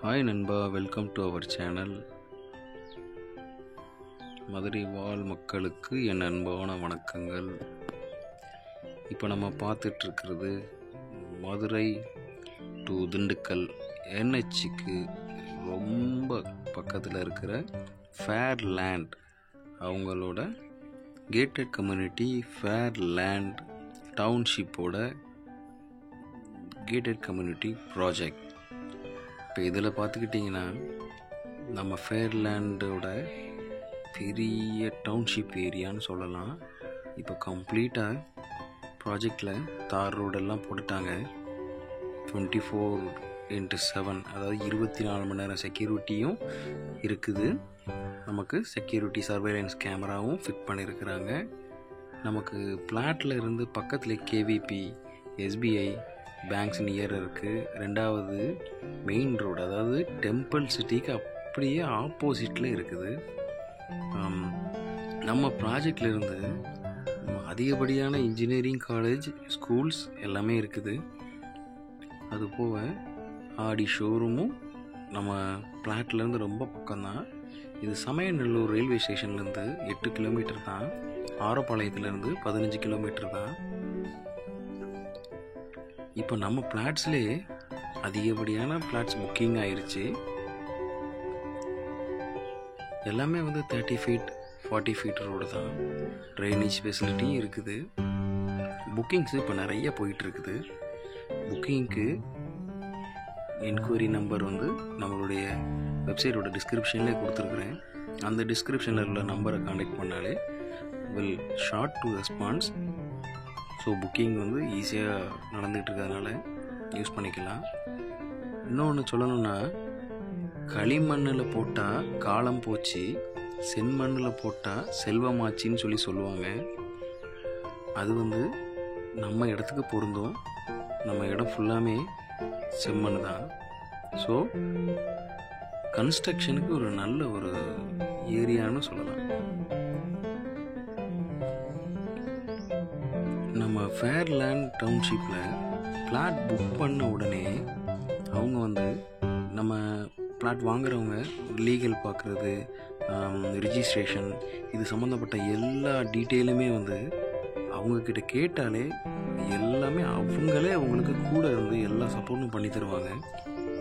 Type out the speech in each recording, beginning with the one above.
Hi நண்பா, welcome to our channel. Madurai வாழ் மக்களுக்கு என் அன்பான வணக்கங்கள். இப்போ நம்ம பார்த்துட்ருக்கிறது மதுரை டு திண்டுக்கல் என்ஹெச்சுக்கு ரொம்ப பக்கத்தில் இருக்கிற ஃபேர்லேண்ட் அவங்களோட கேட்டட் கம்யூனிட்டி ஃபேர்லேண்ட் டவுன்ஷிப்போட கேட்டட் கம்யூனிட்டி ப்ராஜெக்ட். இப்போ இதில் பார்த்துக்கிட்டிங்கன்னா நம்ம ஃபேர்லேண்டோட பெரிய டவுன்ஷிப் ஏரியான்னு சொல்லலாம். இப்போ கம்ப்ளீட்டாக ப்ராஜெக்டில் தார் ரோடெல்லாம் போட்டுட்டாங்க. 24/7 அதாவது 24 மணி நேரம் செக்யூரிட்டியும் இருக்குது. நமக்கு செக்யூரிட்டி சர்வேலன்ஸ் கேமராவும் ஃபிட் பண்ணியிருக்கிறாங்க. நமக்கு பிளாட்டில் இருந்து பக்கத்தில் கேவிபி, எஸ்பிஐ பேங்க்ஸ் நியர் இருக்குது. ரெண்டாவது மெயின் ரோடு, அதாவது டெம்பிள் சிட்டிக்கு அப்படியே ஆப்போசிட்டில் இருக்குது. நம்ம ப்ராஜெக்டில் இருந்து அதிகப்படியான இன்ஜினியரிங் காலேஜ், ஸ்கூல்ஸ் எல்லாமே இருக்குது. அது போக ஆடி ஷோரூமும் நம்ம பிளாட்லேருந்து ரொம்ப பக்கம்தான். இது சமயநல்லூர் ரயில்வே ஸ்டேஷன்லேருந்து 8 கிலோமீட்டர் தான். ஆரப்பாளையத்துலேருந்து 15 கிலோமீட்டர் தான். இப்போ நம்ம பிளாட்ஸ்லேயே அதிகப்படியான பிளாட்ஸ் புக்கிங் ஆயிடுச்சு. எல்லாமே 30 ஃபீட் 40 ஃபீட் ரோடு தான். ட்ரைனேஜ் ஃபெசிலிட்டியும் இருக்குது. புக்கிங்ஸ் இப்போ நிறைய போயிட்டுருக்குது. புக்கிங்க்கு என்கொயரி நம்பர் நம்மளுடைய வெப்சைட்டோட டிஸ்கிரிப்ஷன்லேயே கொடுத்துருக்குறேன். அந்த டிஸ்கிரிப்ஷனில் உள்ள நம்பரை கான்டெக்ட் பண்ணாலே will short to response. So booking ஈஸியாக நடந்துகிட்டு இருக்கிறதுனால யூஸ் பண்ணிக்கலாம். இன்னொன்று சொல்லணும்னா, களிமண்ணில் போட்டால் காலம் போச்சு, செம்மண்ணில் போட்டால் செல்வமாச்சின்னு சொல்லுவாங்க. அது நம்ம இடத்துக்கு பொருந்தும். நம்ம இடம் ஃபுல்லாமே செம்மண் தான். ஸோ கன்ஸ்ட்ரக்ஷனுக்கு ஒரு நல்ல ஒரு ஏரியான்னு சொல்லலாம். நம்ம ஃபேர்லேண்ட் டவுன்ஷிப்பில் பிளாட் புக் பண்ண உடனே அவங்க நம்ம பிளாட் வாங்குறவங்க லீகல் பார்க்குறது, ரிஜிஸ்ட்ரேஷன், இது சம்மந்தப்பட்ட எல்லா டீட்டெயிலுமே அவங்கக்கிட்ட கேட்டாலே எல்லாமே அவங்களே அவங்களுக்கு கூட இருந்து எல்லா சப்போர்ட்டும் பண்ணி தருவாங்க.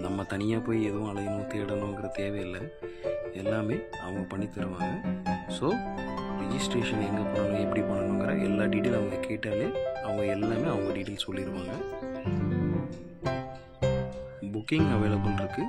நம்ம தனியாக போய் எதுவும் அலையணும் தேடணுங்கிற தேவையில்லை. எல்லாமே அவங்க பண்ணி தருவாங்க. ஸோ ரிஜிஸ்ட்ரேஷன் எங்கே பண்ணணும், எப்படி பண்ணணுங்கிற எல்லா டீட்டெயில் அவங்க கேட்டாலே அவங்க எல்லாமே அவங்க டீட்டெயில் சொல்லிடுவாங்க. புக்கிங் அவைலபிள் இருக்குது.